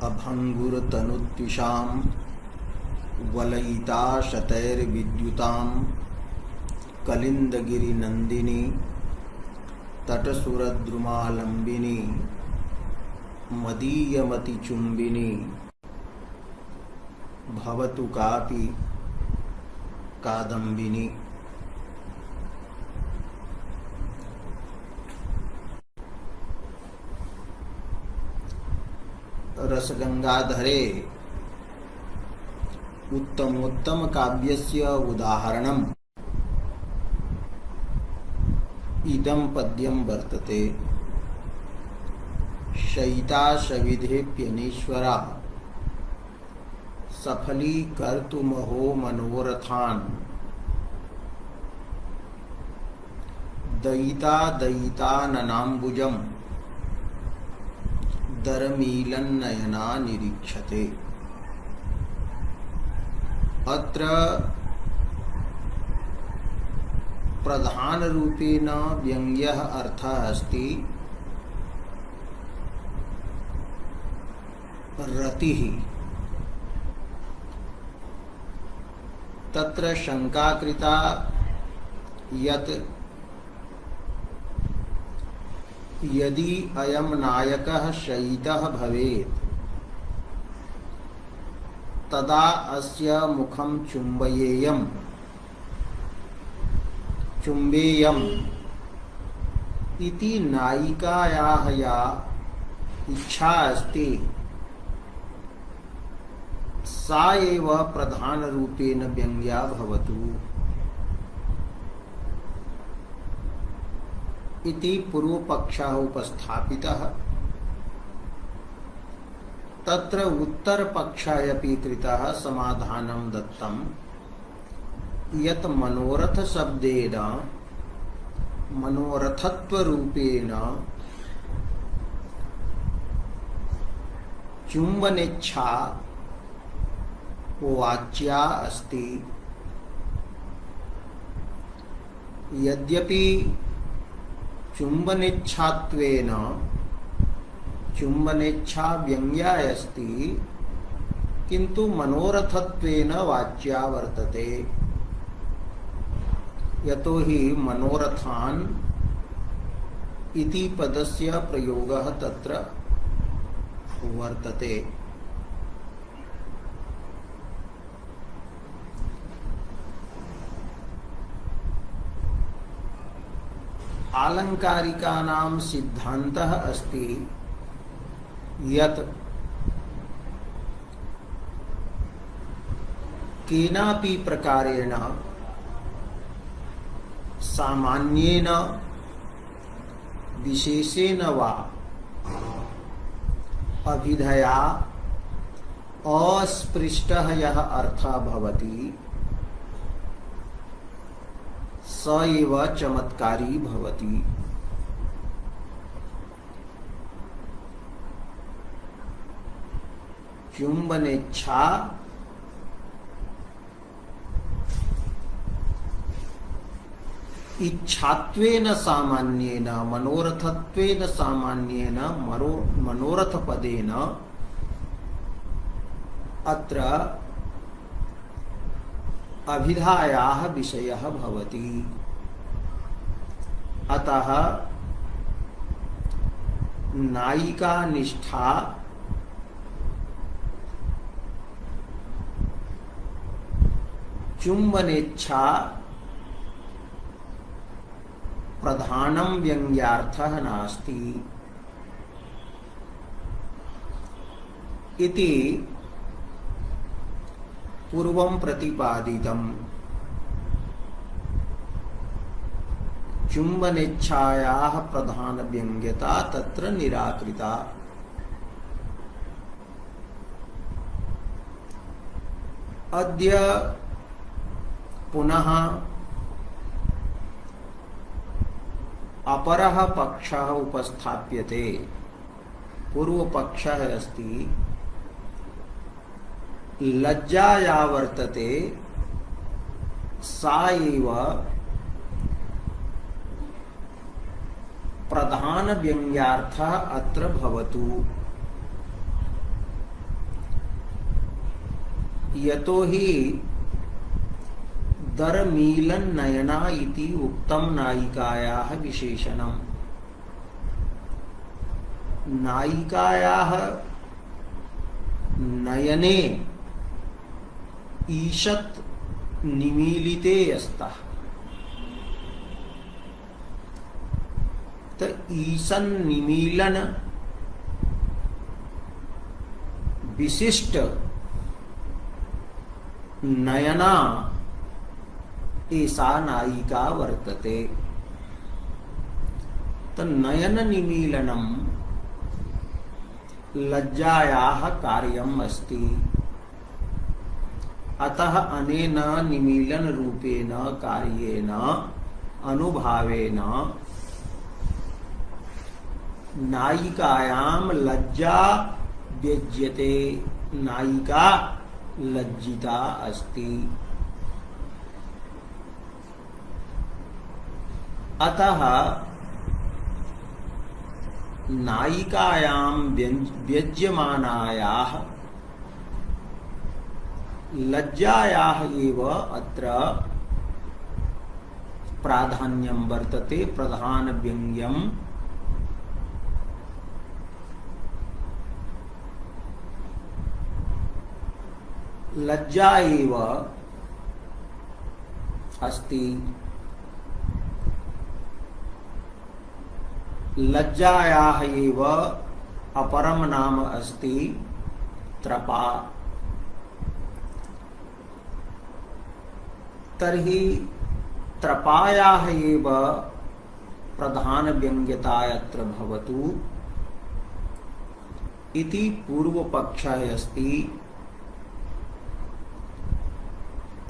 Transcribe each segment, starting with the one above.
अभंगुरतनुत्विषां वलयिता शतैर्विद्युतां कलिन्दगिरिनन्दिनी तटसुरद्रुमालम्बिनी मदीयमतिचुम्बिनी भवतु कापि कादम्बिनी। रसगंगाधरे उत्तमोत्तम काव्यस्य उदाहरणम् इदं पद्यं वर्तते। शयिता सविधेऽप्यनीश्वरा सफलीकर्तुमहो मनोरथान् दयिता दयिताननाम्बुजं दरमीलन्नयना निरीक्षते। अत्र प्रधान रूपेण व्यंग्यः अर्थः अस्ति रतिः। तत्र शंका कृता यत् यदि अयं नायकः शयितः भवेत् तदा अस्य मुखं चुम्बेयम् इति नायिकायाः या इच्छा अस्ति सा एव प्रधान रूपेण व्यंग्या भवतु इति पूर्वपक्षः उपस्थापितः। तत्र उत्तरपक्षः अपि कृतः, समाधानं दत्तं यत् मनोरथ शब्देन मनोरथत्वरूपेण चुम्बनेच्छा वाच्या अस्ति। यद्यपि चुम्बनेच्छात्वेन चुम्बनेच्छा व्यंग्या अस्ति किन्तु मनोरथत्वेन वाच्या वर्तते। यतो हि मनोरथान् इति पदस्य प्रयोगः तत्र वर्तते। आलंकारिकानां सिद्धान्तः अस्ति यत् केनापि प्रकारेण सामान्येन विशेषेण वा अभिधया अस्पृष्टः यः अर्थः भवति स एव चमत्कारी भवति। चुम्बनेच्छा इच्छात्वेन सामान्येन मनोरथत्वेन सामान्येन मनोरथपदेन अत्र अभिधायाः विषयः भवति। अतः नायिका निष्ठा चुम्बनेच्छा प्रधानं व्यंग्यार्थः नास्ति इति पूर्वं प्रतिपादितम्। चुम्बनेच्छायाः प्रधान व्यंग्यता तत्र निराकृता। अद्य पुनः अपरः पक्षः उपस्थाप्यते। पूर्वपक्षः अस्ति लज्जा या वर्तते सा एव प्रधान व्यंग्यार्थः अत्र भवतु। यतो हि दरमीलन नयना इति उक्तम नायिकायाः विशेषणम्। नायिकायाः नयने ईषत् निमीलिते स्तः। तो ईशन निमीलन विशिष्ट नयना ऐसा नायिका वर्तते। तो नयन निमीलनम लज्जायाः कार्यम् अस्ति। अतः अनेन निमीलन रूपेण कार्येण अनुभावेन नायिकायां लज्जा व्यज्यते। नायिका लज्जिता अस्ति। अतः नायिकायां व्यज्यमानायाः लज्जायाः एव अत्र प्राधान्यं वर्तते। प्रधान व्यंग्यं लज्जा एव अस्ति। लज्जायाः एव अपरम नाम अस्ति त्रपा। तर्हि त्रपायाः एव प्रधान व्यंग्यता अत्र भवतु इति पूर्वपक्षः अस्ति।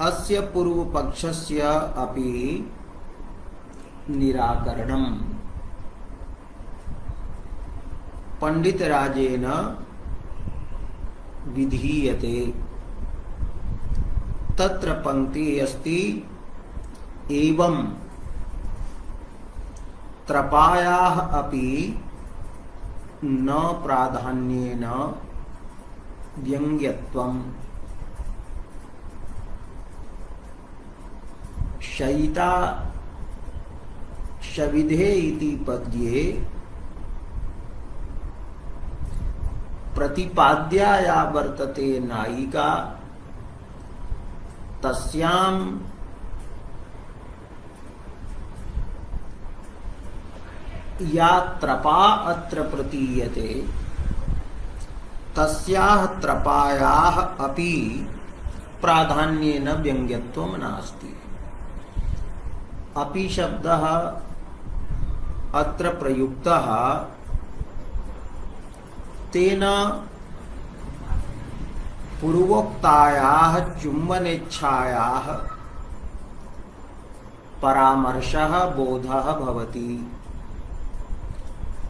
अस्य पूर्वपक्षस्य अपि निराकरणम् पंडितराजेन विधीयते। तत्र पंक्ति अस्ति एवं त्रपायाः अपि न प्राधान्येन व्यंग्यत्वम्। शयिता शविधे इति पद्ये प्रतिपाद्या या वर्तते नायिका तस्यां या त्रपा अत्र प्रतीयते तस्याः त्रपायाः अपि प्राधान्येन व्यंग्यत्वं नास्ति। अपि शब्दः अत्र प्रयुक्तः तेन पूर्वोक्तायाः चुम्बनेच्छायाः परामर्शः बोधः भवति।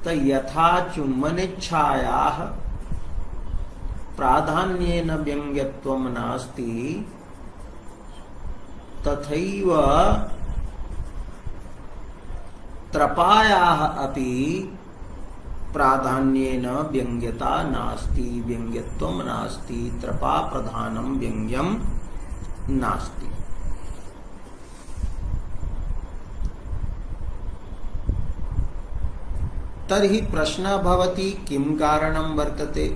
तो यथा चुम्बनेच्छायाः प्राधान्येन व्यंग्यत्वं नास्ति तथैव त्रपायाः अपि प्राधान्येन व्यंग्यता नास्ति। व्यंग्यत्वं नास्ति। त्रपा प्रधानं व्यंग्यं नास्ति। तर्हि प्रश्नः भवति किं कारणं वर्तते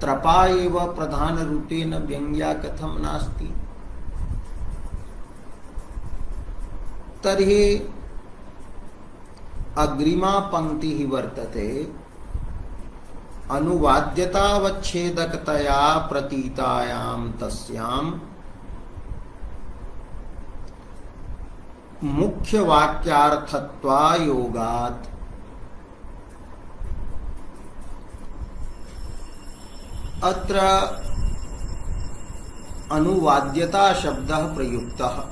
त्रपा एव प्रधान रूपेण व्यंग्या कथं नास्ति। तर्हि अग्रिमा पंक्ति ही वर्तते अनुवाद्यतावच्छेदकतया प्रतीतायां तस्यां मुख्य वाक्यार्थत्वा योगात्। अत्र अनुवाद्यता शब्दः प्रयुक्तः।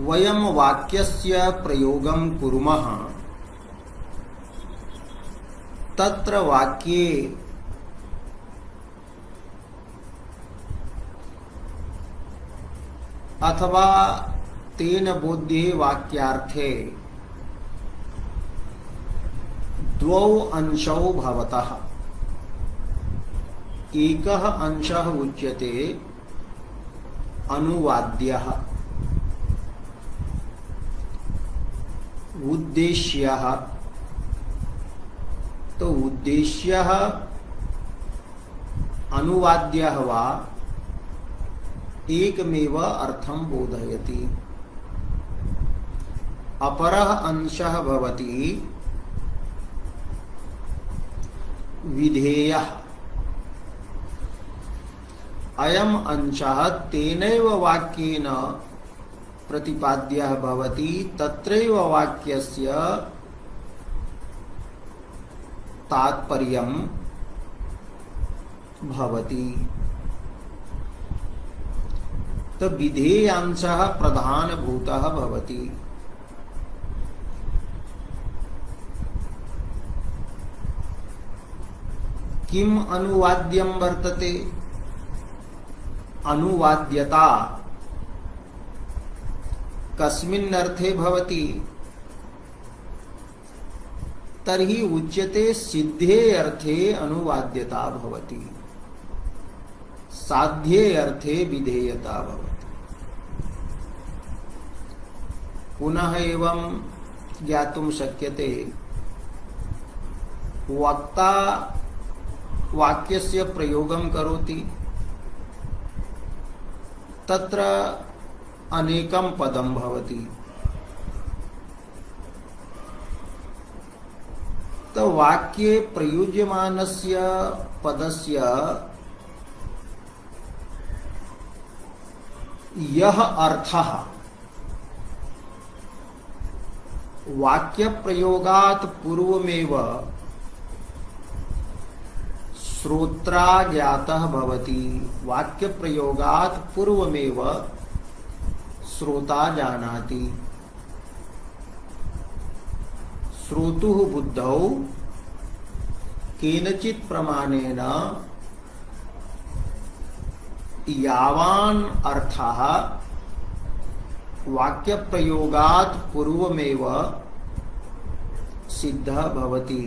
वयं वाक्यस्य प्रयोगं कुर्मः तत्र वाक्ये अथवा तेन बोध्ये वाक्यार्थे द्वौ अंशौ भवतः। एकः अंशः उच्यते अनुवाद्यः, उद्देश्यः। तो उद्देश्यः अनुवाद्यः वा एकमेव अर्थं बोधयति। अपरः अंशः भवति विधेयः। अयम् अंशः तेनैव वाक्येन प्रतिपाद्यः भवति, तत्रैव वाक्यस्य तात्पर्यं भवति। तो विधेयांशः प्रधानभूतः भवति। किम अनुवाद्यं वर्तते? अनुवाद्यता कस्मिन् अर्थे भवति? तर्हि उच्यते सिद्धे अर्थे अनुवाद्यता भवति, साध्ये अर्थे विधेयता भवति। पुनः एवं ज्ञातुं शक्यते, वक्ता वाक्यस्य प्रयोगं करोति, तत्र अनेकं पदं भवति। तो वाक्ये प्रयुज्यमानस्य पदस्य यः अर्थः वाक्य प्रयोगात् पूर्वमेव श्रोत्रा ज्ञातः भवति। वाक्य प्रयोगात् पूर्वमेव श्रोता जानाति। श्रोतुः बुद्धौ केनचित् प्रमाणेन यावान् अर्थः वाक्य प्रयोगात् पूर्वमेव सिद्धः भवति,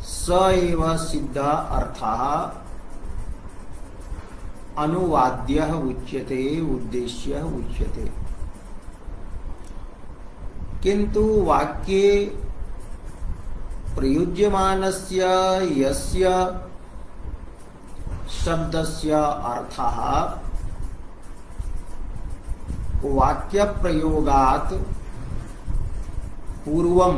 स एव सिद्धः अर्थः अनुवाद्यः उच्यते, उद्देश्यः उच्यते। किंतु वाक्ये प्रयुज्यमानस्य यस्य शब्दस्य अर्थः वाक्य प्रयोगात् पूर्वं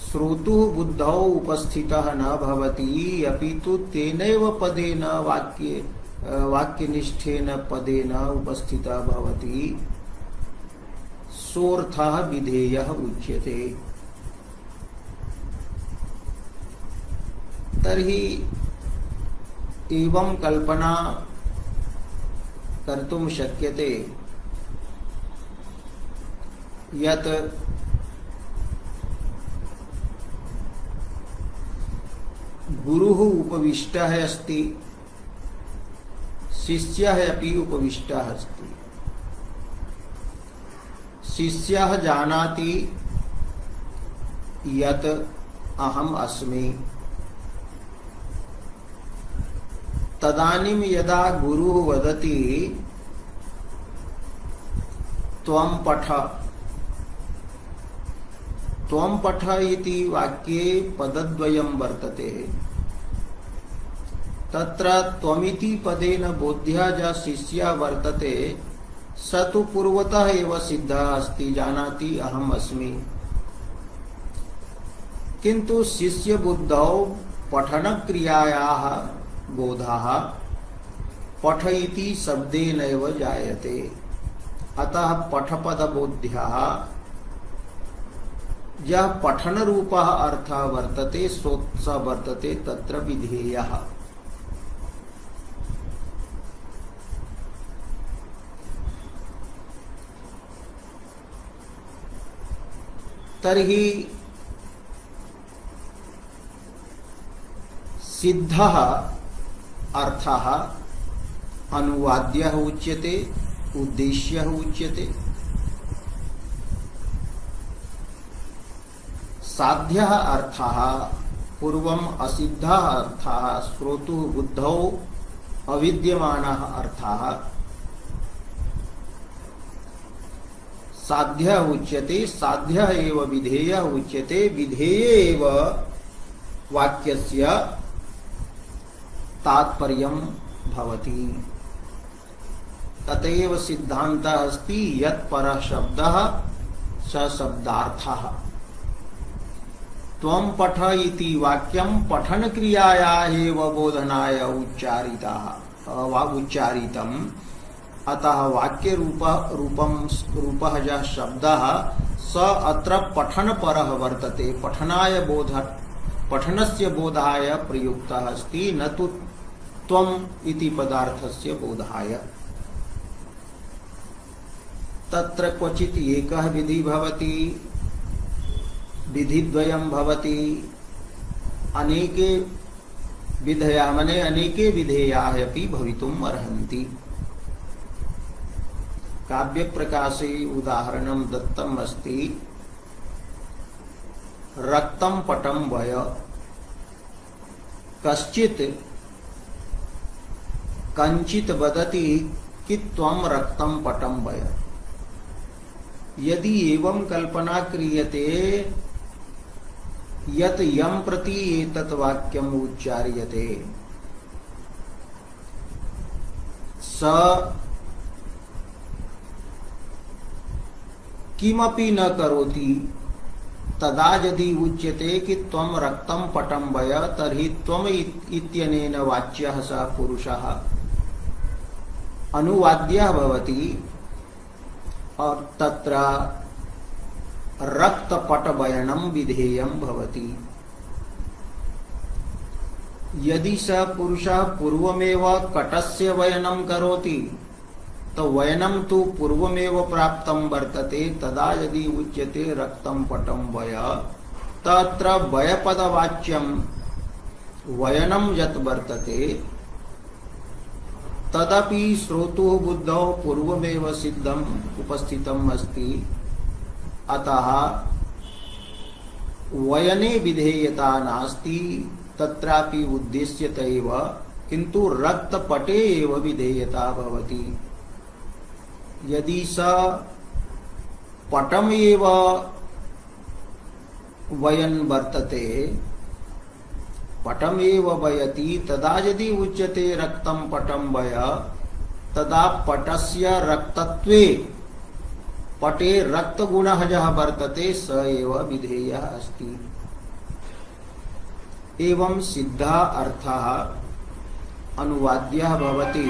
श्रोतुः बुद्धौ उपस्थितः न भवति, अपितु तेनैव पदेन वाक्यनिष्ठेन पदेन उपस्थितः भवति, सोऽर्थः विधेयः उच्यते। तर्हि एवं कल्पना कर्तुं शक्यते यत् गुरुः उपविष्टः अस्ति, शिष्यः अपि उपविष्टः अस्ति। शिष्यः जानाति यत् अहम् अस्मि। तदानीं यदा गुरुः वदति त्वं पठ, त्वं पठ इति वाक्ये पदद्वयं वर्तते। तत्र त्वमिति पदेन बोध्यः यः शिष्यः वर्तते, स तु पूर्वतः एव सिद्धः अस्ति, जानाति अहम् अस्मि। किन्तु शिष्यबुद्धौ पठनक्रियायाः बोधः पठ इति शब्देन एव जायते। अतः पठपदबोध्यः यः पठनरूपः अर्थः वर्तते स वर्तते तत्र विधेयः। तर्हि सिद्धः अर्थः अनुवाद्यः उच्यते, उद्देश्यः उच्यते। साध्यः अर्थः पूर्वम् असिद्धः अर्थः श्रोतुः बुद्धौ अविद्यमानः अर्थः साध्यः उच्यते। साध्यः एव विधेयः उच्यते। विधेय एव वाक्यस्य तात्पर्यं भवति। ततएव सिद्धान्तः अस्ति यत् परः शब्दः स शब्दार्थः। त्वं पठ इति वाक्यं पठन क्रियायाः एव बोधनाय उच्चारितम्। अतः वाक्य रूपः यः शब्दः स अत्र पठनपरः वर्तते। पठनस्य बोधाय प्रयुक्तः अस्ति, न तु त्वम् इति पदार्थस्य बोधाय। तत्र क्वचित् एकः विधि भवति, विधिद्वयं भवति, अनेके विधयाः मने अनेके विधेयाः अपि भवितुम् अर्हन्ति। काव्यप्रकाशे उदाहरणं दत्तम् अस्ति। रक्तं पटं वय। कश्चित् कञ्चित् वदति कि त्वं रक्तं पटं वय। यदि एवं कल्पना क्रियते यत् यं प्रति एतत् वाक्यम् उच्चार्यते स किमपि न करोति, तदा यदि उच्यते कि त्वं रक्तं पटं वय, तर्हि त्वम् इत्यनेन वाच्यः सः पुरुषः अनुवाद्यः भवति और तत्र रक्तपटवयनं विधेयं भवति। यदि सः पुरुषः पूर्वमेव कटस्य वयनं करोति तो वयनं तु पूर्वमेव प्राप्तं वर्तते। तदा यदि उच्यते रक्तं पटं वय, तत्र वयपदवाच्यं वयनं यत् वर्तते तदपि श्रोतुः बुद्धौ पूर्वमेव सिद्धम् उपस्थितम् अस्ति। अतः वयने विधेयता नास्ति, तत्रापि उद्देश्यत एव, किन्तु रक्तपटे एव विधेयता भवति। यदि स पटम एव वयन् वर्तते, पटम एव वयति, तदा यदि उच्यते रक्तं पटं वय, तदा पटस्य रक्तत्वे पटे रक्तगुणः यः वर्तते स एव विधेयः अस्ति। एवं सिद्धः अर्थः अनुवाद्यः भवति।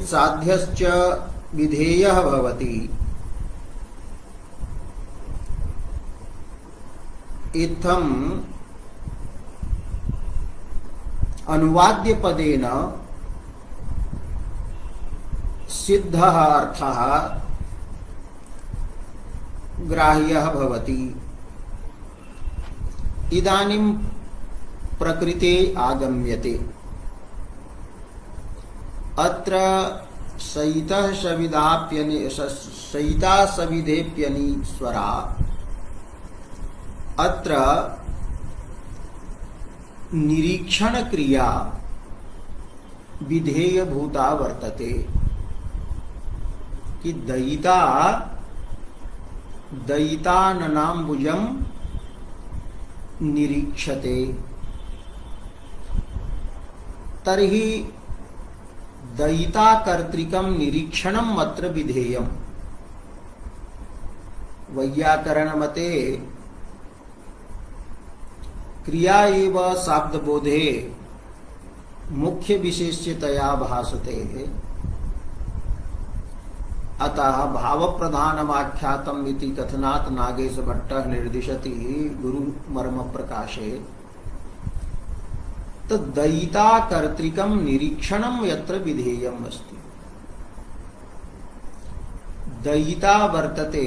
साध्यश्च विधेयः भवति। इत्थम् अनुवाद्य पदेन सिद्धः अर्थः ग्राह्यः भवति। इदानीं प्रकृते आगम्यते। अत्र सहितः सहिता सविधेप्यनी स्वरा। अत्र निरीक्षण क्रिया विधेयभूता वर्तते कि दयिताननाम्बुजं निरीक्षते। तर्हि दयिताकर्तृकं निरीक्षणम् अत्र विधेयम्। वैयाकरणमते क्रिया एव शाब्दबोधे मुख्य विशेष्यतया भासते। अतः भावप्रधानमाख्यातम् इति कथनात् नागेशभट्टः निर्दिशति गुरुमर्म प्रकाशे। दयिताकर्तृकं निरीक्षणं यत्र विधेयम् अस्ति। दयिता वर्तते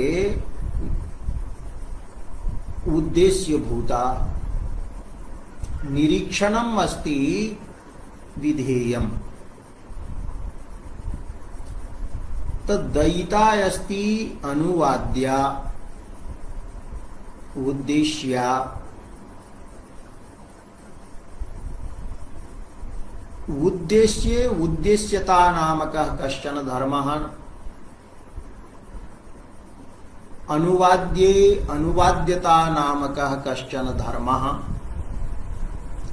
उद्देश्यभूता। निरीक्षणम अस्ति विधेयम। तद्दयिता अस्ति अनुवाद्या उद्देश्या उद्देश्ये उद्देश्यता नामकः कश्चन धर्मः अनुवाद्ये अनुवाद्यता नामकः कश्चन धर्मः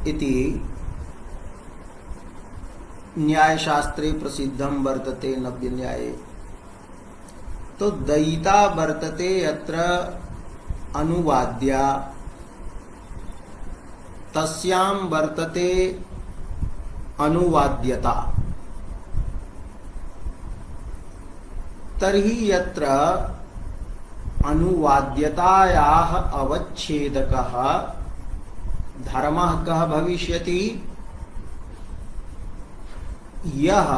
इति न्यायशास्त्रे प्रसिद्धं वर्तते नव्य न्याये। तो दयिता वर्तते यत्र अनुवाद्या तस्यां वर्तते अनुवाद्यता। तर्हि यत्र अनुवाद्यतायाः अवच्छेदकः धर्मः कः भविष्यति? यह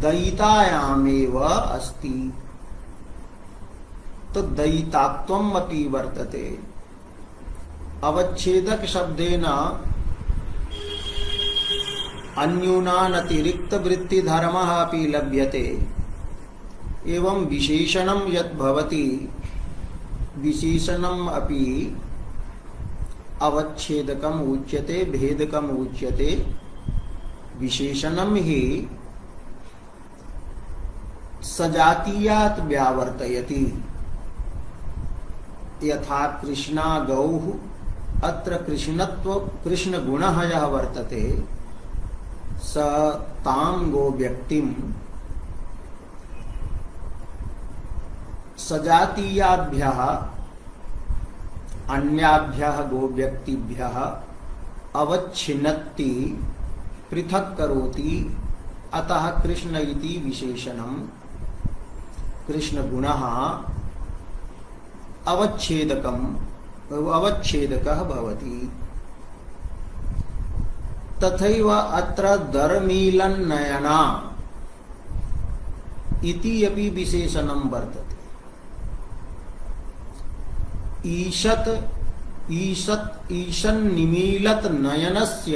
दयितायामेव अस्ति। तो दयितात्वम् अपि वर्तते। अवच्छेदक शब्देन अन्यूनानतिरिक्त वृत्ति धर्मः अपि लभ्यते। एवं विशेषणं यत् भवति विशेषणम् अपि अवच्छेदकम् उच्यते भेदकम् उच्यते। विशेषणं हि सजातीयात् व्यावर्तयति। यथा कृष्णा गौः अत्र कृष्णत्व कृष्णगुणः यः वर्तते स तां गो व्यक्तिं सजातीयाभ्यः अन्याभ्यः गो व्यक्तिभ्यः अवच्छिन्नति पृथक् करोति। अतः कृष्ण इति विशेषणं कृष्णगुणः अवच्छेदकः भवति। तथैव अत्र दरमीलन्नयना इति अपि विशेषणं वर्तते। ईषन्निमीलत नयनस्य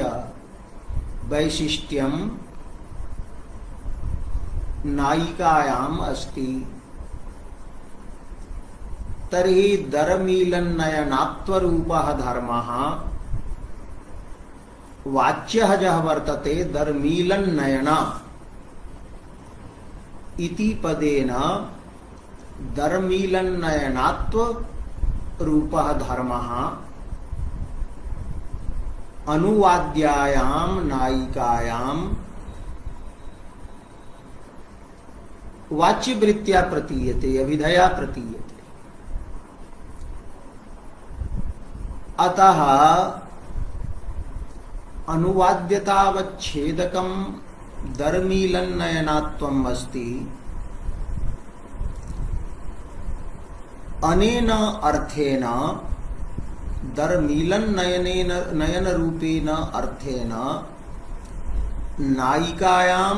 वैशिष्ट्यं नायिकायाम् अस्ति। तर्हि दरमीलन्नयनात्वरूपः धर्मः वाच्यः यः वर्तते दरमीलन्नयना इति पदेन दरमीलन्नयनात्वरूपः धर्मः अनुवाद्यायां नायिकायां वाच्यवृत्त्या प्रतीयते अभिधया प्रतीयते। अतः अनुवाद्यतावच्छेदकं दरमीलन्नयनात्वम् अस्ति। अनेन अर्थेन दरमीलन्नयनेन नयनरूपेण अर्थेन नायिकायां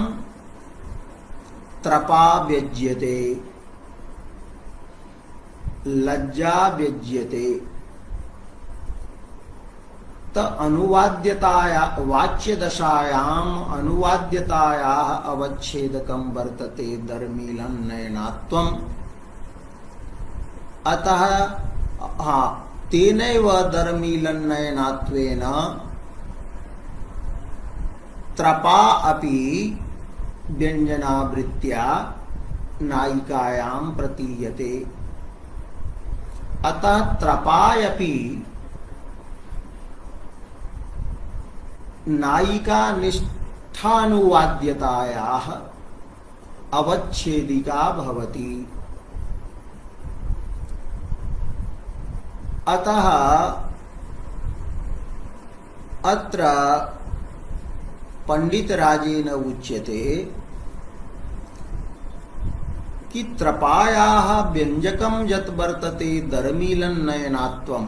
त्रपा व्यज्यते लज्जा व्यज्यते। त अनुवाद्यताया वाच्यदशायाम् अनुवाद्यतायाः अवच्छेदकं वर्तते दरमीलन्नयनात्वम्। अतः तेनैव दरमीलन्नयनात्वेन त्रपा अपि व्यञ्जनावृत्त्या नायिकायां प्रतीयते। अतः त्रपायपि नायिका निष्ठानुवाद्यतायाः अवच्छेदिका भवति। अतः अत्र पंडितराजेन उच्यते कि त्रपायाः व्यञ्जकं यत् वर्तते दरमीलन्नयनात्वं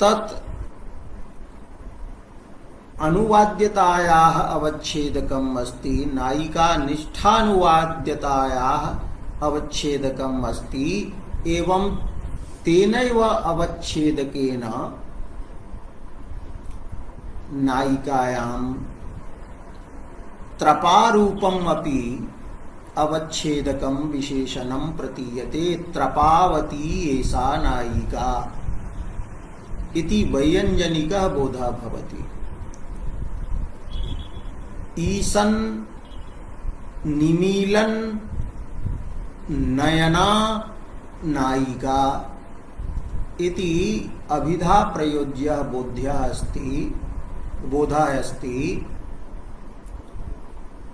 तत् अनुवाद्यतायाः अवच्छेदकम् अस्ति। नायिका निष्ठानुवाद्यतायाः अवच्छेदकम् अस्ति। एवं तेनैव अवच्छेदकेन नायिकायां त्रपारूपम् अपि अवच्छेदकं विशेषणं प्रतीयते। त्रपावती एषा नायिका इति वैयञ्जनिकः बोधः भवति। ईशन् निमीलन नयना नायिका इति अभिधा प्रयोज्यः बोधः अस्ति,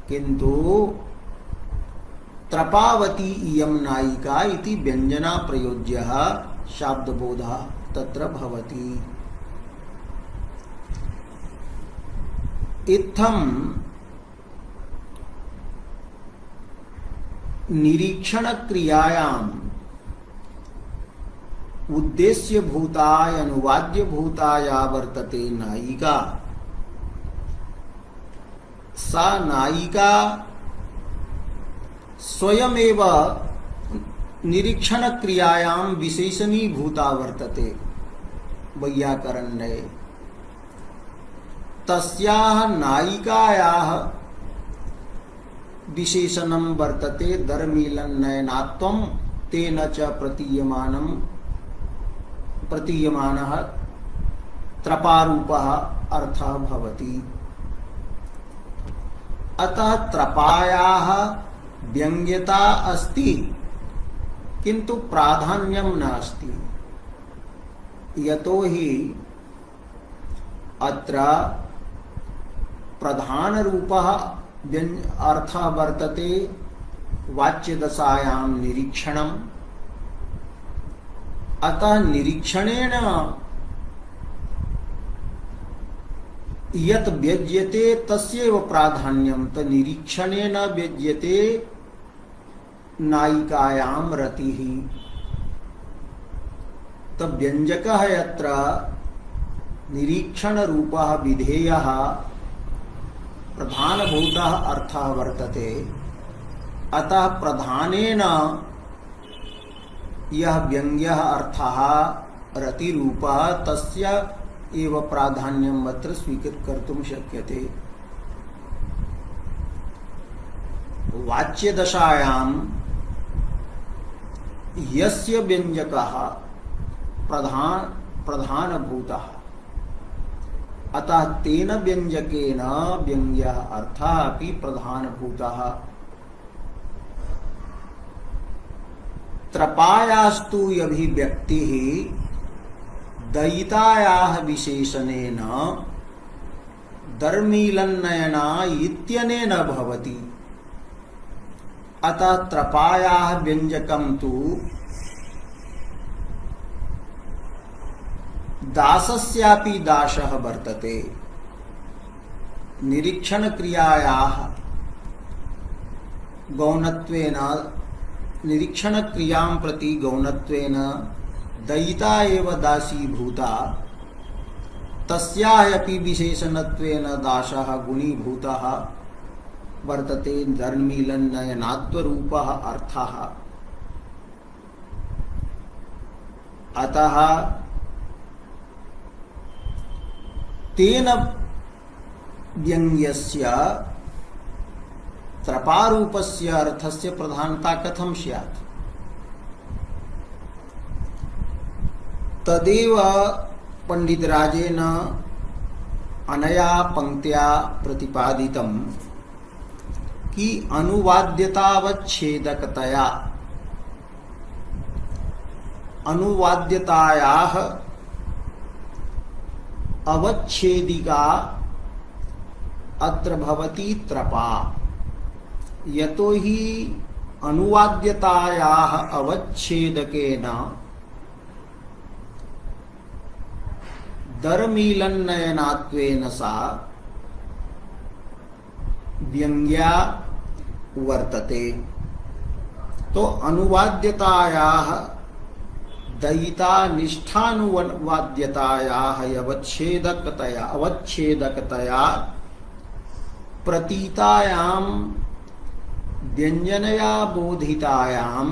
किन्तु त्रपावती इयं नायिका इति व्यञ्जना प्रयोज्यः शाब्दबोधः तत्र भवति। इत्थं निरीक्षण क्रियायाम् उद्देश्य भूताय अनुवाद्य भूताया वर्तते नायिका, सा नायिका स्वयमेव निरीक्षण क्रियायां विशेषणी भूता वर्तते वैयाकरण्ये। तस्याः नायिकायाः विशेषणं वर्तते दर्मीलन्नयनात्वं, तेन च प्रतीयमानः त्रपारूपः अर्थः भवति। अतः त्रपायाः व्यङ्ग्यता अस्ति, किन्तु प्राधान्यं नास्ति। यतोहि अत्र प्रधानरूपः अर्थः वर्तते वाच्यदशायां निरीक्षणम्। अतः निरीक्षणेन यत् व्यज्यते तस्यैव प्राधान्यं। तो निरीक्षणेन व्यज्यते नायिकायां रतिः। तो व्यञ्जकः यत्र निरीक्षणरूपः विधेयः प्रधानभूतः अर्थः वर्तते, अतः प्रधानेन यः व्यङ्ग्यः अर्थः रतिरूपः तस्य एव प्राधान्यम् अत्र स्वीकर्तुं शक्यते। वाच्यदशायां यस्य व्यञ्जकः प्रधानभूतः, अतः तेन व्यञ्जकेन व्यङ्ग्यः अर्थः अपि प्रधानभूतः। त्रपायास्तु अभिव्यक्तिः दयितायाः विशेषणेन दर्मीलन्नयना इत्यनेन भवति। अतः त्रपायाः व्यञ्जकं तु दासस्यापि दासः वर्तते। निरीक्षण क्रियायाः गौणत्वेन, निरीक्षण क्रियां प्रति गौणत्वेन दयिता एव दासी भूता, तस्याः अपि विशेषणत्वेन दासः गुणीभूतः वर्तते। धर्मीलन्नयनात्वरूपः अर्थः। अतः तेन व्यङ्ग्यस्य त्रपारूपस्य अर्थस्य प्रधानता कथं स्यात्? तदेव पंडितराजेन अनया पंक्त्या प्रतिपादितं कि अनुवाद्यतावच्छेदकतया, अनुवाद्यतायाः अवच्छेदिका अत्र भवति त्रपा। यतोहि अनुवाद्यतायाः अवच्छेदकेन दर्मीलन्नयनात्वेन सा व्यङ्ग्या वर्तते। तो अनुवाद्यतायाः दयिता निष्ठानुवाद्यतायाः अवच्छेदकतया प्रतीतायां व्यञ्जनया बोधितायां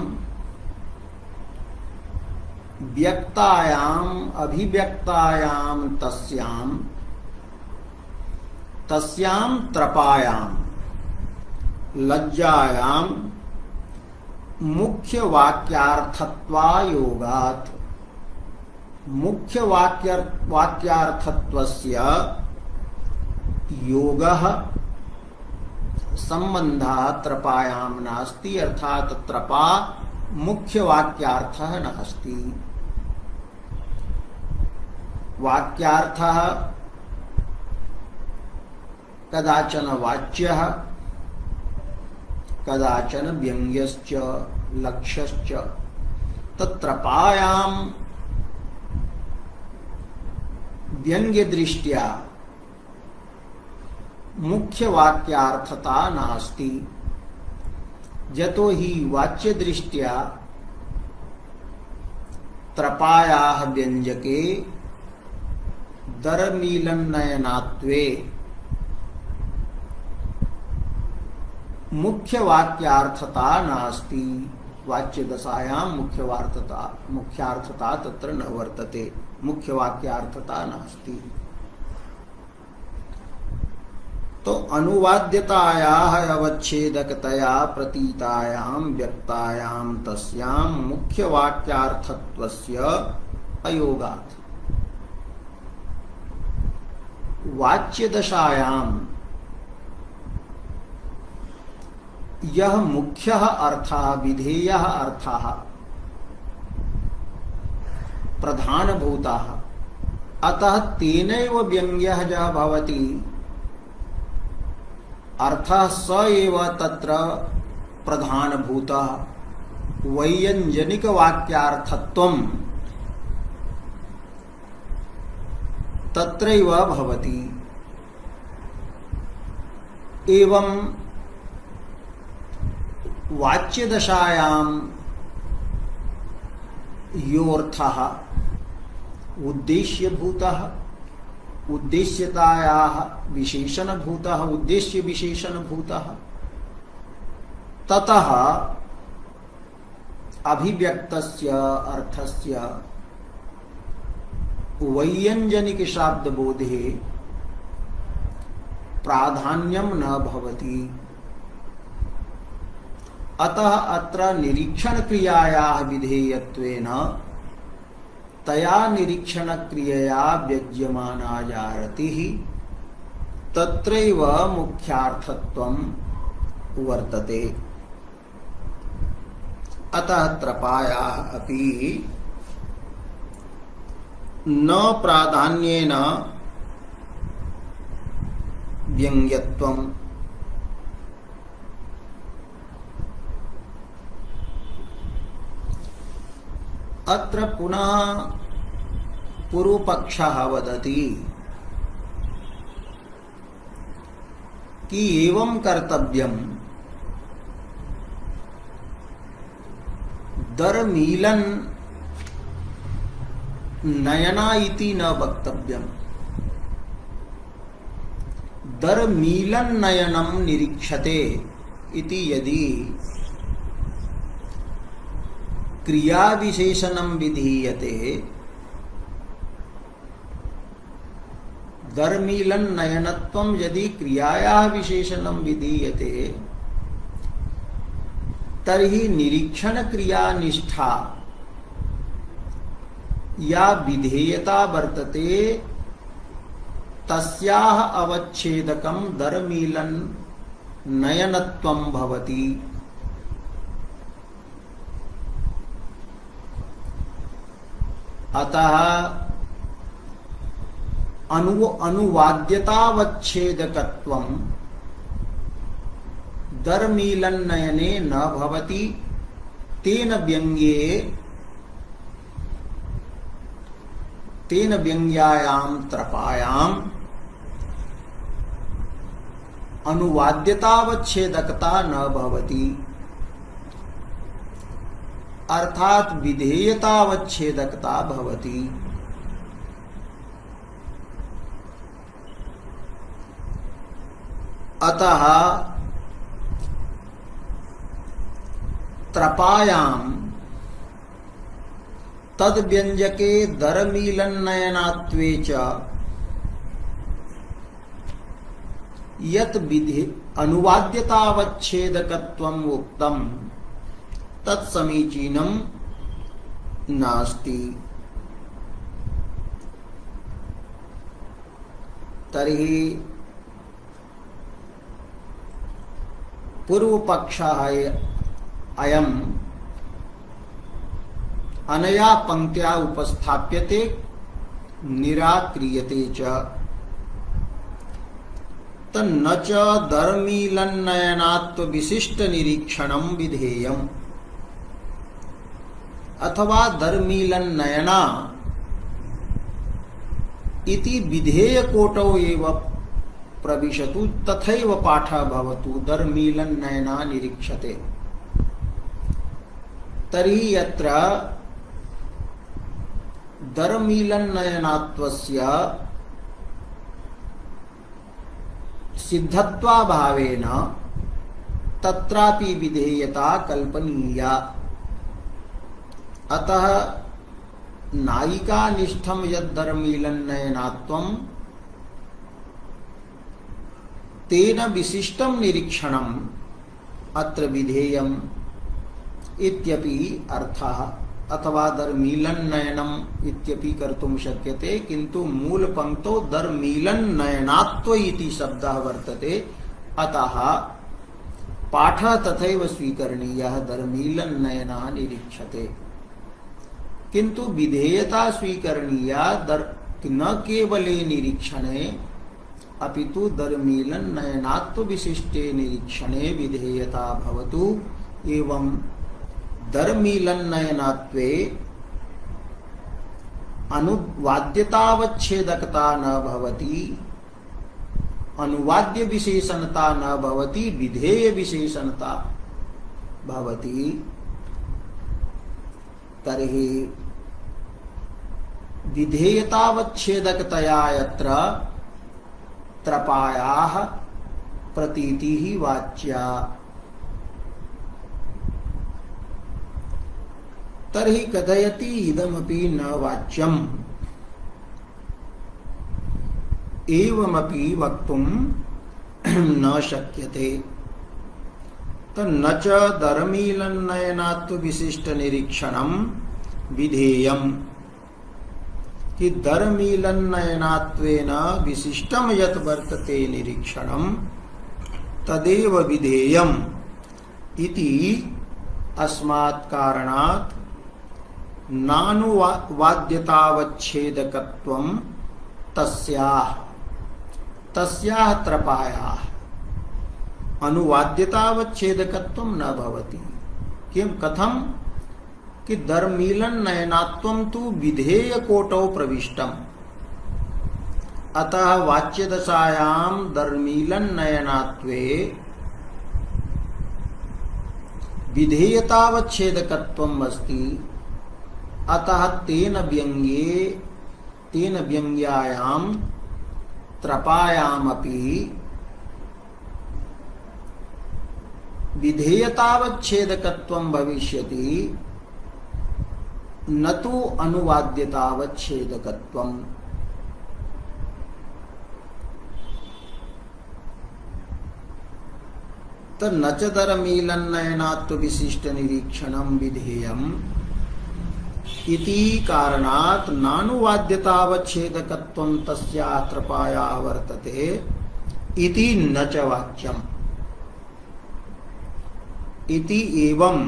व्यक्तायाम अभिव्यक्तायाम तस्याम तस्याम त्रपायाम लज्जायाम मुख्य वाक्यार्थत्वायोगात् मुख्य वाक्यार्थत्वस्य योगः संबंधः त्रपायां नास्ति, अर्थात त्रपा मुख्य वाक्यार्थः नास्ति। वाक्यार्थः कदाचन वाच्यः कदाचन व्यंग्यश्च लक्ष्यश्च। तत्रपायां व्यंग्य दृष्ट्या मुख्य वाक्यार्थता नास्ति, यतो हि वाच्य दृष्ट्या त्रपायाः व्यंजके दरमीलन्नयनात्वे मुख्य वाक्यार्थता नास्ति। वाच्य दशायां मुख्यार्थता तत्र न वर्तते, मुख्य वाक्यार्थता नास्ति। तो अनुवाद्यतायाः अवच्छेदकतया प्रतीतायां व्यक्तायां तस्यां मुख्य वाक्यार्थत्वस्य अयोगात् वाच्य दशायां यह मुख्यः अर्थः विधेयः अर्थः प्रधानभूतः, अतः तेनैव व्यंग्यः यः भवति अर्थः स एव तत्र प्रधानभूतः। वैयंजनिक वाक्यार्थत्वं तत्रैव भवति। एवं वाच्य दशायां योऽर्थः उद्देश्यभूतः, उद्देश्यतायाः विशेषणभूतः, उद्देश्य विशेषणभूतः, ततः अभिव्यक्तस्य अर्थस्य वैयंजनिक शाब्दबोधे प्राधान्यं न भवति। अतः अत्र निरीक्षण क्रियायाः विधेयत्वेन तया निरीक्षण क्रियया व्यज्यमाना या रतिः तत्रैव मुख्यार्थत्वं वर्तते। अतः त्रपायाः अपि न प्राधान्येन व्यङ्ग्यत्वम्। अत्र पुनः पूर्वपक्षः वदति कि एवं कर्तव्यम् दरमीलन नयना इति न वक्तव्यम्। दरमीलन नयनं निरीक्षते इति यदि क्रिया विशेषणं विधीयते, दरमीलन नयनत्वं यदि क्रियायाः विशेषणं विधीयते तर्हि निरीक्षण क्रिया निष्ठा या विधेयता वर्तते तस्याः अवच्छेदकं दरमीलन नयनत्वं भवति। अतः अनुवाद्यतावच्छेदकत्वं दरमीलन नयने न भवति। तेन व्यङ्ग्यायां त्रपायां अनुवाद्यतावच्छेदकता न भवति, अर्थात विधेयतावच्छेदकता भवति। अतः त्रपायां तद व्यंजके दरमीलन्नयनात्वे च यत विधि अनुवाद्यतावच्छेदकत्वम् उक्तम तत्समीचीनम नास्ति। तर्हि पूर्वपक्षः अयम् अनया पंक्त्या उपस्थाप्यते निराक्रियते च। तन्न च धर्मीलन्नयनात्व विशिष्ट निरीक्षणं विधेयम् अथवा धर्मीलन्नयना इति विधेयकोटौ एव प्रविशतु तथैव पाठः भवतु धर्मीलन्नयना निरीक्षते। तर्हि यत्र धर्मीलन्नयनात्वस्य सिद्धत्वाभावेन तत्रापि विधेयता कल्पनीया। अतः नायिकानिष्ठं यद्धर्मीलन्नयनात्वं तेन विशिष्टं निरीक्षणम् अत्र विधेयम् इत्यपि अर्थः। अथवा धर्मीलन्नयनम् इत्यपि कर्तुं शक्यते, किन्तु मूल पंक्तौ धर्मीलन्नयनात्व इति शब्दः वर्तते। अतः पाठः तथैव स्वीकरणीयः धर्मीलन्नयना निरीक्षते। किन्तु विधेयता स्वीकरणीया न केवले निरीक्षणे अपितु धर्मीलन्नयनात्व विशिष्टे निरीक्षणे विधेयता भवतु। एवं धर्मीलन्नयनात्वे अनुवाद्यतावच्छेदकता न भवति, अनुवाद्य विशेषणता न भवति, विधेय विशेषणता भवति। तर्हि विधेयतावच्छेदकतया यत्र त्रपायाः प्रतीतिः वाच्या। तर्हि कथयति इदमपि न वाच्यम् एवमपि वक्तुं न शक्यते। न च धर्मीलन्नयनात्व विशिष्ट निरीक्षणं विधेयम् कि धर्मीलन्नयनात्वेन विशिष्टं यत् वर्तते निरीक्षणं तदेव विधेयम् इति अस्मात् कारणात् नानुवाद्यतावच्छेदकत्वं तस्याः त्रपायाः अनुवाद्यतावच्छेदकत्वं न भवति। किं कथं कि धर्मीलन्नयनात्वं तु विधेयकोटौ प्रविष्टम्। अतः वाच्यदशायां धर्मीलन्नयनात्वे विधेयतावच्छेदकत्वम् अस्ति। अतः तेन व्यङ्ग्यायां त्रपायामपि विधेयतावच्छेदकत्वं भविष्यति, न तु अनुवाद्यतावच्छेदकत्वम्। न च धर्मीलन्नयनात्व विशिष्ट निरीक्षणं विधेयम् इति कारणात् नानुवाद्यतावच्छेदकत्वं तस्याः त्रपायाः वर्तते इति न च वाच्यम् इति एवं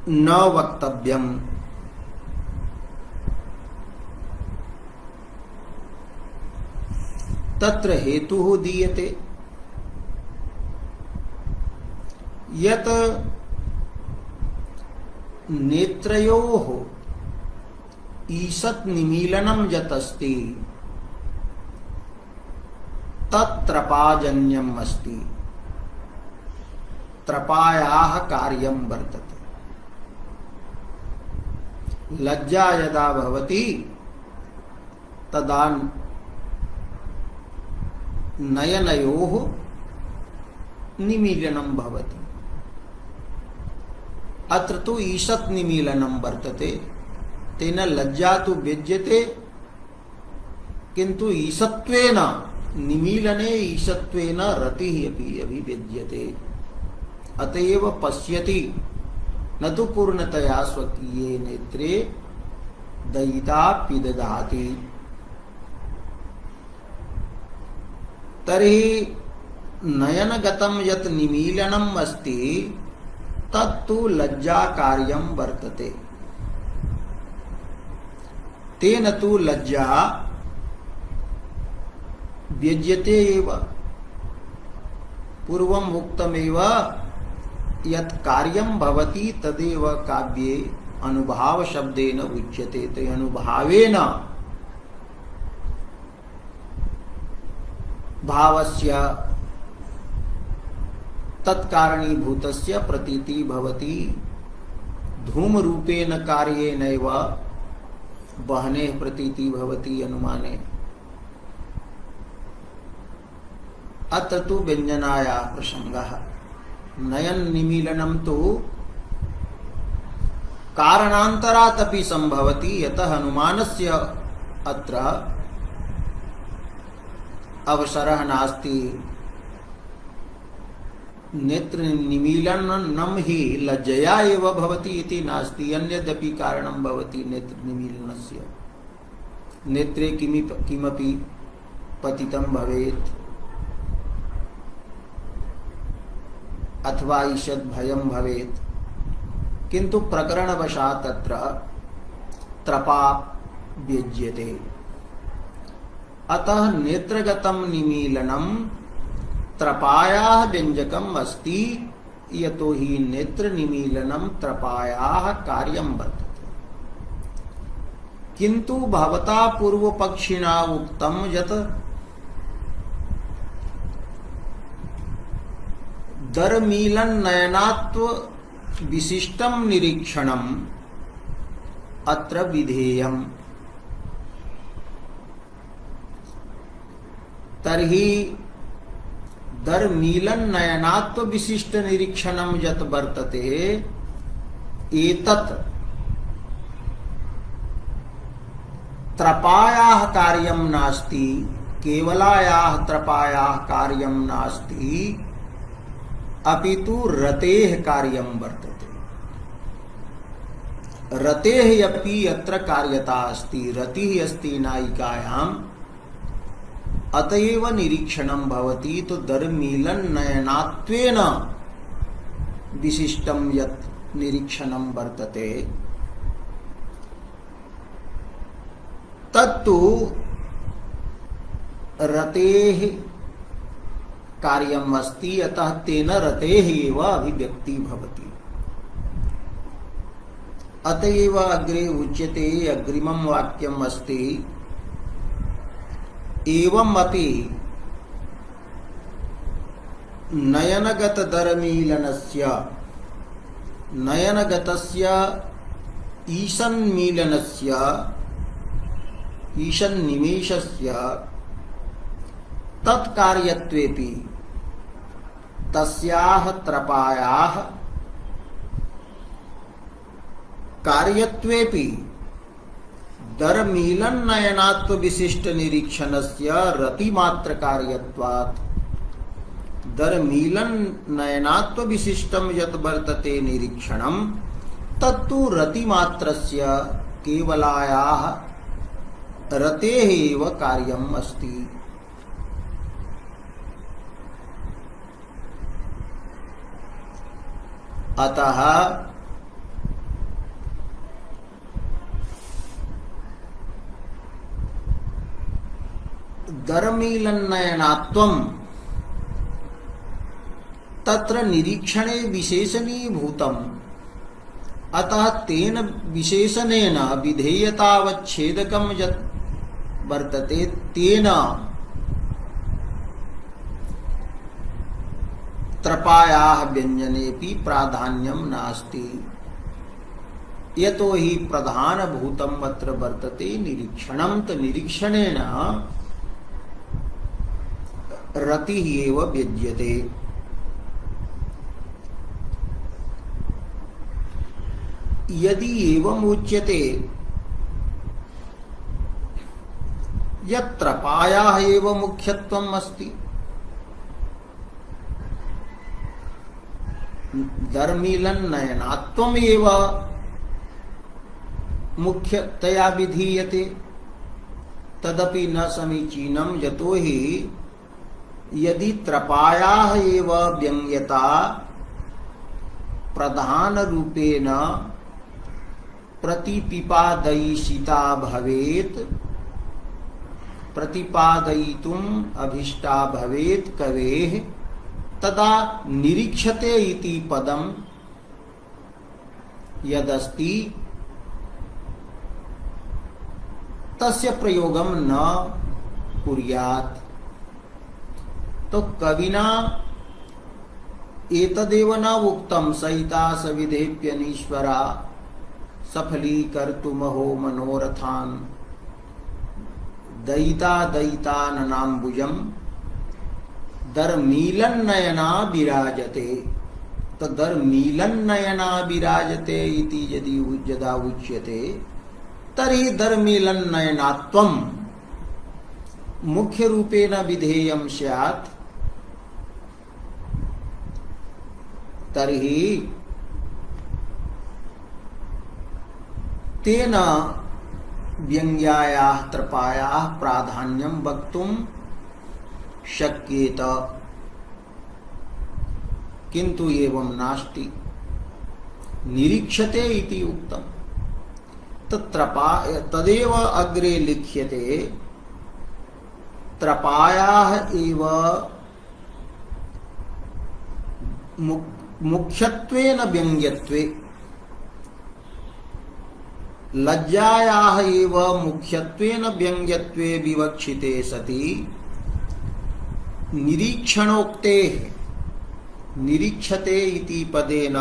न वक्तव्यम्। तत्र हेतुः दीयते यत् नेत्रयोः ईषत् निमीलनं यत् अस्ति तत्त्रपाजन्यम् अस्ति, त्रपायाः कार्यं वर्तते। लज्जा यदा भवति तदा नयनयोः निमीलनं भवति। अत्र तु ईषत् निमीलनं वर्तते, तेन लज्जा तु व्यज्यते, किन्तु ईषत्वेन निमीलने ईषत्वेन रतिः अपि अभिव्यज्यते। अतएव पश्यति न तु पूर्णतया स्वकीये नेत्रे दयिता पिदधाति। तर्हि नयनगतं यत् निमीलनम् अस्ति तत्तु लज्जाकार्यं वर्तते। तेन तु लज्जा व्यज्यते एव। पूर्वम् उक्तमेव यत् कार्यं भवति तदेव काव्ये अनुभाव शब्देन उच्यते। ते अनुभावेन भावस्य तत्कारणीभूतस्य प्रतीति भवति। धूमरूपेण कार्येनैव वहने प्रतीति भवति अनुमाने। अत्र तु व्यञ्जनाया प्रसंगः। नयन निमीलनं तु कारणान्तरात् अपि संभवति, यतः अनुमानस्य अत्र अवसरः नास्ति। नेत्र निमीलनं हि लज्जया एव भवति इति नास्ति, अन्यदपि कारणं भवति नेत्र निमीलनस्य। नेत्रे किमपि पतितं भवेत् अथवा ईषद् भयं भवेत्, किन्तु प्रकरणवशात् अत्र त्रपा व्यज्यते। अतः नेत्रगतं निमीलनं त्रपायाः व्यञ्जकम् अस्ति, यतो हि नेत्र निमीलनं त्रपायाः कार्यं वर्तते। किन्तु भवता पूर्वपक्षिणा उक्तं यत् दरमीलन नयनात्व विशिष्टं निरीक्षणम् अत्र विधेयम्। तर्हि दरमीलन नयनात्व विशिष्ट निरीक्षणं यत् वर्तते एतत् त्रपायाः कार्यं नास्ति, केवलायाः त्रपायाः कार्यं नास्ति, अपितु रतेः कार्यं वर्तते। रतेः अपि अत्र कार्यता अस्ति। रतिः अस्ति नायिकायाम्, अतएव निरीक्षणं भवति। तो दरमीलन नयनात्वेन विशिष्टं यत् निरीक्षणं वर्तते तत्तु रतेः कार्यम् अस्ति, अतः तेन रतेः एव अभिव्यक्ति भवति। अतएव अग्रे उच्यते, अग्रिमं वाक्यम् अस्ति, एवमपि नयनगत दरमीलनस्य नयनगतस्य ईषन्मीलनस्य ईषन्निमेषस्य तत्कार्यत्वेपि तस्याः त्रपायाः कार्यत्वेपि दरमीलन नयनात्व विशिष्ट निरीक्षणस्य रतिमात्र कार्यत्वात् दरमीलन नयनात्व विशिष्टं यत् वर्तते निरीक्षणं तत्तु रतिमात्रस्य केवलायाः रतेः एव कार्यम् अस्ति। अतः दरमीलन्नयनात्वं तत्र निरीक्षणे विशेषणीभूतम्। अतः तेन विशेषणेन विधेयतावच्छेदकं यत् वर्तते तेन त्रपायाः व्यञ्जनेपि प्राधान्यं नास्ति, यतो हि प्रधानभूतम् अत्र वर्तते निरीक्षणं। तो निरीक्षणेन रतिः एव व्यज्यते। यदि एवं उच्यते यत्र पायाः एव मुख्यत्वम् अस्ति, दर्मीलन्नयनात्वम् एव मुख्यतया विधीयते, तदपि न समीचीनम्। यतोहि यदि त्रपायाः एव व्यङ्ग्यता प्रधान रूपेण प्रतिपिपादयिषिता भवेत्, प्रतिपादयितुम् अभिष्टा भवेत् कवेः, तदा निरीक्षते इति पदम् यदस्ति तस्य प्रयोगं न कुर्यात्। तो कविना एतदेव न उक्तं सहिता सविधेप्यनीश्वरा सफलीकर्तुमहो मनोरथान् दयिता दयिताननाम्बुजम् दर्मीलन्नयना विराजते। तो दर्मीलन्नयना विराजते इति यदि यदा उच्यते तर्हि दर्मीलन्नयनात्वम् मुख्य रूपेण विधेयं स्यात्। तर्हि तेन व्यङ्ग्यायाः त्रपायाः प्राधान्यं वक्तुं शक्येत, किन्तु एवं नास्ति, निरीक्षते इति उक्तम्। तदेव अग्रे लिख्यते त्रपायाः एव मुख्यत्वेन व्यङ्ग्यत्वे, लज्जायाः एव मुख्यत्वेन व्यङ्ग्यत्वे विवक्षिते सति निरीक्षणोक्तेः, निरीक्षते इति पदेन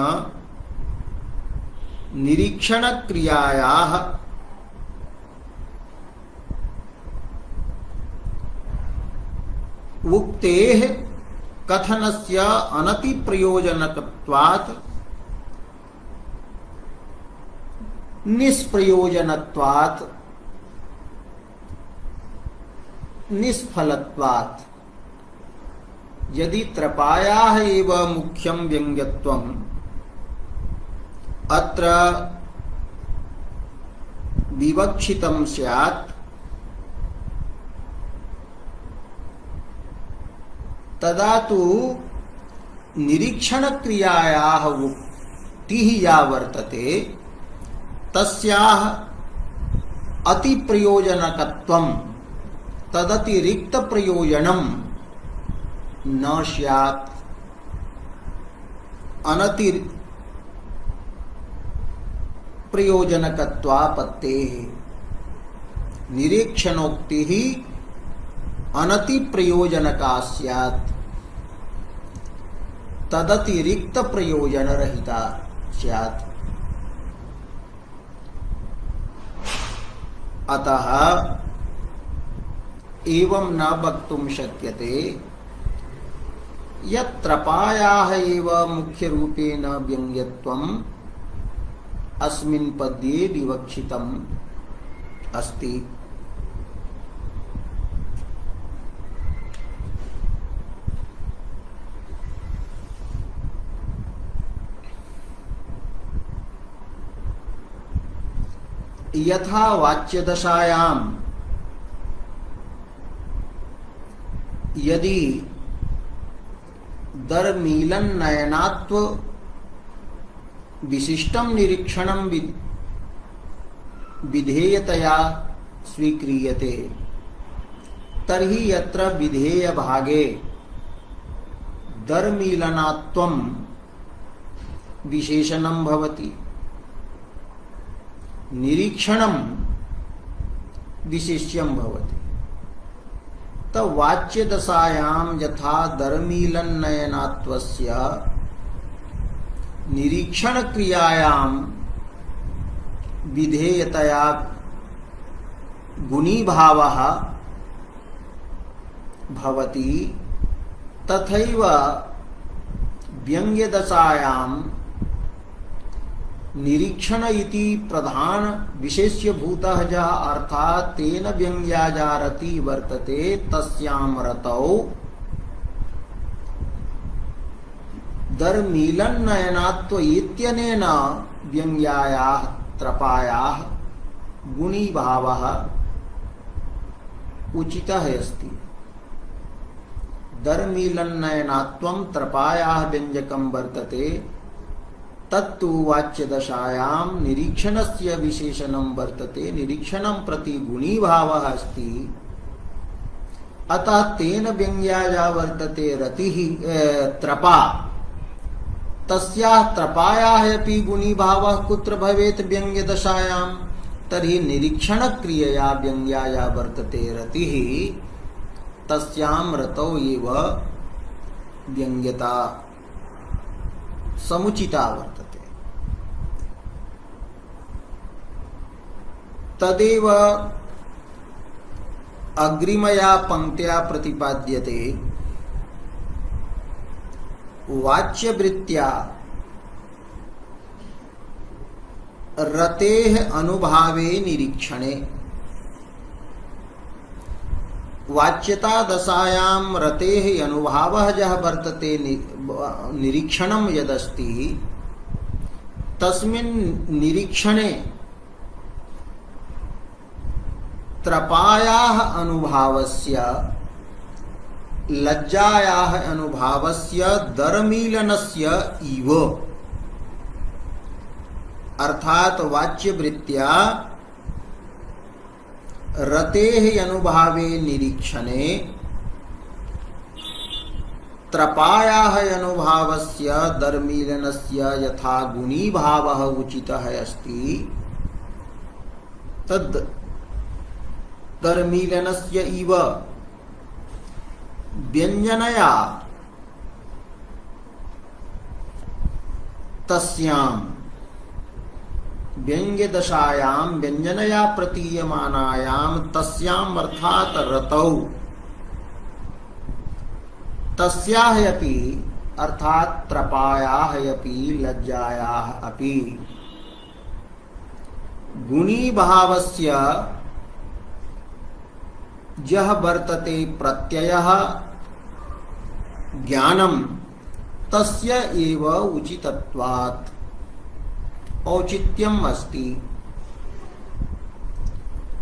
निरीक्षणक्रियायाः उक्तेः कथनस्य अनतिप्रयोजनकत्वात् निष्प्रयोजनत्वात् निष्फलत्वात्। यदि त्रपायाः एव मुख्यं व्यङ्ग्यत्वम् अत्र विवक्षितं स्यात्, तदा तु निरीक्षणक्रियायाः उक्तिः या वर्तते तस्याः अतिप्रयोजनकत्वं तदतिरिक्तप्रयोजनं न स्यात्। प्रयोजनकत्वापत्तेः निरीक्षणोक्तिः अनतिप्रयोजनका स्यात्, तदतिरिक्त प्रयोजनरहिता स्यात्। अतः एवं न वक्तुं शक्यते यत्रपायाः एव मुख्यरूपेण व्यङ्ग्यत्वम् अस्मिन् पद्ये विवक्षितम् अस्ति। यथा वाच्यदशायां यदि दर्मीलन्नयनात्व विशिष्टं निरीक्षणं विधेयतया स्वीक्रियते, तर्हि यत्र विधेय भागे दर्मीलनात्वं विशेषणं भवति, निरीक्षणं विशिष्यं भवति। तो वाच्यदशायां यथा दर्मीलन्नयनात्वस्य निरीक्षणक्रियायां विधेयतया गुणीभावः भवति, तथैव व्यङ्ग्यदशायां निरीक्षण इति प्रधान विशेष्य भूतः जः अर्थात् तेन व्यङ्ग्याजारति वर्तते तस्यां रतौ दर्मीलन्नयनात्व इत्यनेन व्यङ्ग्यायाः त्रपायाः गुणीभावः उचितः अस्ति। दर्मीलन्नयनात्वं त्रपायाः व्यञ्जकं वर्तते तत्तु वाच्यदशायां निरीक्षणस्य विशेषणं वर्तते, निरीक्षणं प्रति गुणीभावः अस्ति। अतः तेन व्यङ्ग्याया वर्तते रतिः त्रपा, तस्याः त्रपायाः अपि गुणीभावः कुत्र भवेत् व्यङ्ग्यदशायां, तर्हि निरीक्षणक्रियया व्यङ्ग्याया वर्तते रतिः, तस्यां रतौ एव व्यङ्ग्यता समुचिता वर्तते। तदेव अग्रिमया पंक्त्या प्रतिपाद्यते। वाच्यवृत्त्या रतेः अनुभावे निरीक्षणे, वाच्यता दशायां रतेः अनुभावः यः वर्तते निरीक्षणं यदस्ति तस्मिन् निरीक्षणे त्रपायाः अनुभावस्य लज्जायाः अनुभावस्य दरमीलनस्य इव, अर्थात वाच्यवृत्त्या रतेः अनुभावे निरीक्षणे त्रपायाः अनुभावस्य दर्मीलनस्य यथा गुणीभावः उचितः अस्ति तद् दर्मीलनस्य इव व्यञ्जनया तस्यां व्यङ्ग्यदशायां व्यञ्जनया प्रतीयमानायां तस्याम् अर्थात् रतौ तस्याः अपि अर्थात् त्रपायाः अपि लज्जायाः अपि गुणीभावस्य यः वर्तते प्रत्ययः ज्ञानं तस्य एव उचितत्वात् औचित्यम् अस्ति।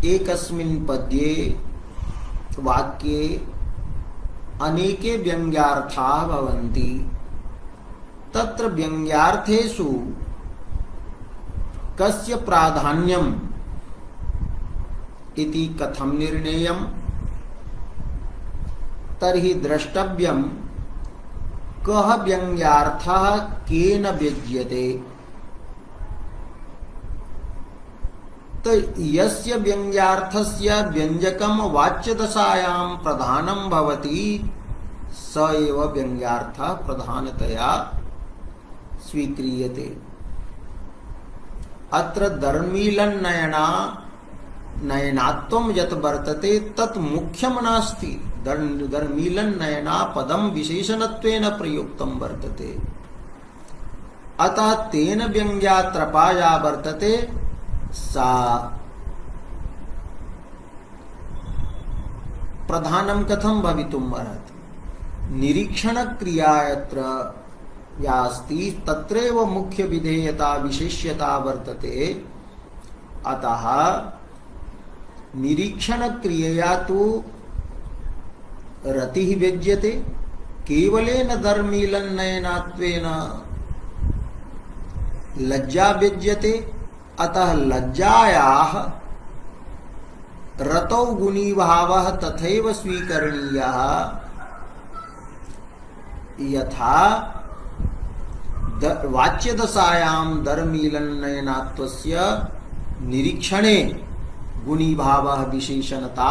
एकस्मिन् पद्ये वाक्ये अनेके व्यङ्ग्यार्थाः भवन्ति, तत्र व्यङ्ग्यार्थेषु कस्य प्राधान्यम् इति कथं निर्णेयम्, तर्हि द्रष्टव्यं कः व्यङ्ग्यार्थः केन व्यज्यते। तो यस्य व्यङ्ग्यार्थस्य व्यञ्जकं वाच्यदशायां प्रधानं भवति स एव व्यङ्ग्यार्थः प्रधानतया स्वीक्रियते। अत्र दर्मीलन्नयना नयनात्वं यत् वर्तते तत् मुख्यं नास्ति। दर्मीलन्नयना पदं विशेषणत्वेन प्रयुक्तं वर्तते, अतः तेन व्यङ्ग्या त्रपाया वर्तते सा प्रधानं कथं भवितुम् अर्हति। निरीक्षणक्रिया यत्र या अस्ति तत्रैव मुख्य विधेयता विशेष्यता वर्तते, अतः निरीक्षणक्रियया तु रतिः व्यज्यते, केवलेन दर्मीलन्नयनात्वेन लज्जा व्यज्यते। अतः लज्जायाः रतौ गुणीभावः तथैव स्वीकरणीयः यथा वाच्यदशायां दर्मीलन्नयनात्वस्य निरीक्षणे गुणीभावः विशेषणता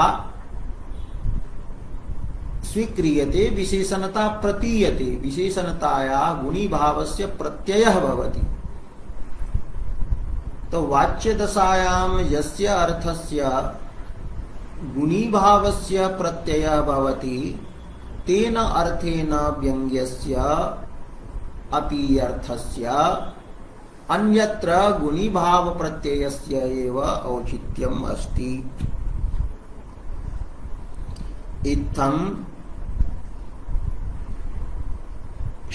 स्वीक्रियते, विशेषणता प्रतीयते, विशेषणतायाः गुणीभावस्य प्रत्ययः भवति। तो वाच्यदशायां यस्य अर्थस्य गुणीभावस्य प्रत्ययः भवति तेन अर्थेन व्यङ्ग्यस्य अपि अर्थस्य अन्यत्र गुणी भाव प्रत्ययस्य एव औचित्यम अस्ति। इत्थं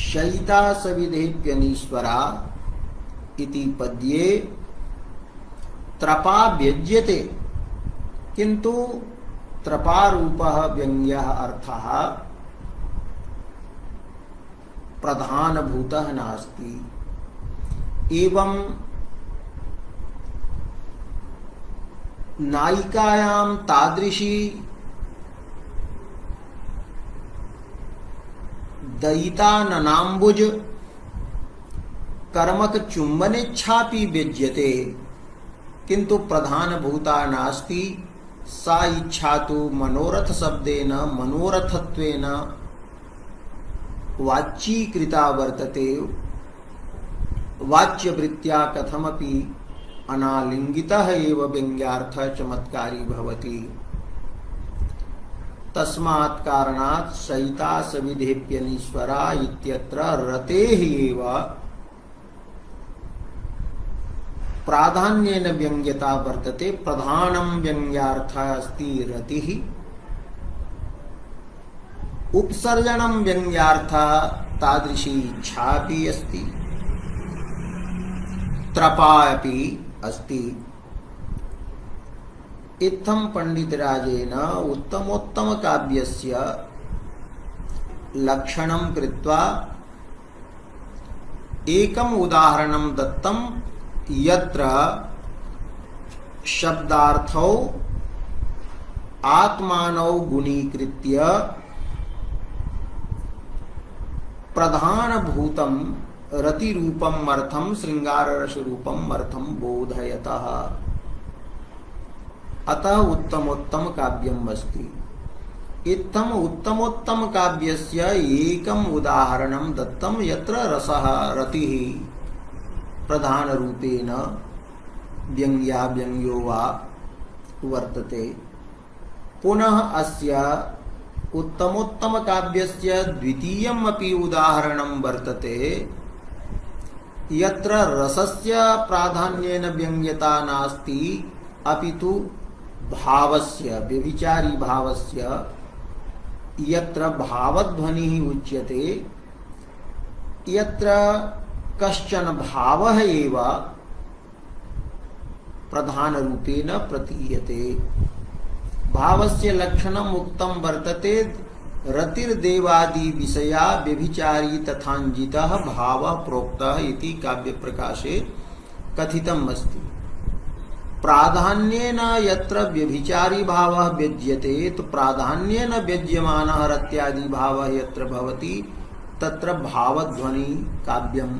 शयिता सविधेप्यनीश्वरा इति पद्ये त्रपा व्यज्यते, किंतु त्रपारूपः व्यङ्ग्यः अर्थः प्रधानभूतः नास्ति। एवं नायिकायां तादृशी दयिता ननाम्बुज कर्मक चुम्बनेच्छापि व्यज्यते, किंतु प्रधानभूता नास्ति। सा इच्छा तो मनोरथ शब्देन मनोरथत्वेन वाच्यीकृता वर्तते। वाच्यवृत्त्या कथमपि अनालिंगितः एव व्यङ्ग्यार्थः चमत्कारी भवति। तस्मात् कारणात् शयिता सविधेप्यनीश्वरा इत्यत्र रतेः एव प्राधान्येन व्यङ्ग्यता वर्तते। प्रधानं व्यङ्ग्यार्थः अस्ति रतिः, उपसर्जनं व्यङ्ग्यार्थः तादृशी इच्छापि अस्ति, त्रपा अपि अस्ति। इत्थं पंडितराजेन उत्तमोत्तम काव्यस्य लक्षणं कृत्वा एकम् उदाहरणं दत्तं, यत्र शब्दार्थौ आत्मानौ गुणीकृत्य प्रधानभूतं रतिरूपम् अर्थं श्रृंगाररसरूपम् अर्थं बोधयतः। अतः उत्तमोत्तम काव्यम् अस्ति। इत्थम् उत्तमोत्तम काव्यस्य एकम् उदाहरणं दत्तं, यत्र रसः रतिः प्रधानरूपेण व्यङ्ग्या व्यङ्ग्यो वा वर्तते। पुनः अस्य उत्तमोत्तम काव्यस्य द्वितीयम् अपि उदाहरणं वर्तते, यत्र रसस्य प्राधान्येन व्यङ्ग्यता नास्ति, अपितु भावस्य व्यभिचारी भावस्य, यत्र भावध्वनिः उच्यते, यत्र कश्चन भावः एव प्रधानरूपेण प्रतीयते। भावस्य लक्षणम् उक्तं वर्तते, रतिर्देवादि विषया व्यभिचारी तथाञ्जितः भावः प्रोक्तः इति काव्यप्रकाशे कथितम् अस्ति। प्राधान्येन यत्र व्यभिचारी भावः व्यज्यते, तो प्राधान्येन व्यज्यमानः रत्यादि भावः यत्र भवति, तत्र भावध्वनि काव्यम्,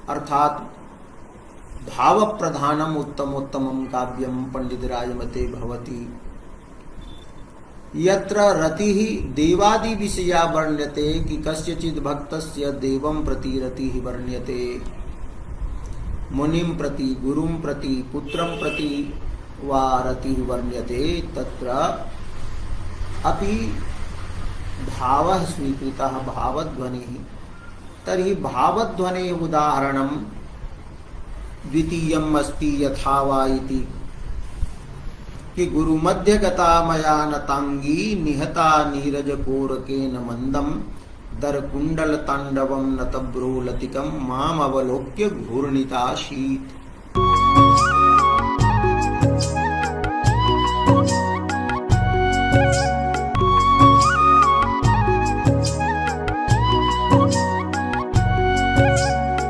अर्थात भाव प्रधानम उत्तमोत्तमं काव्यम पंडितराजमते भवति। यत्र रतिः देवादि विषया वर्ण्यते, कि कस्यचित् भक्तस्य देवं प्रति रतिः वर्ण्यते, मुनिं प्रति गुरुं प्रति पुत्रं प्रति वा रतिः वर्ण्यते, तत्र अपि भावः स्वीकृतः भावध्वनिः। तर्हि भावध्वने उदाहरणं द्वितीयम् अस्ति, यथा वा इति, कि गुरुमध्य गता मया नतांगी निहता नीरजकोरकेन मंदम दरकुंडल तांडवम नतब्रो लतिकम माम अवलोक्य घूर्णिता शीत।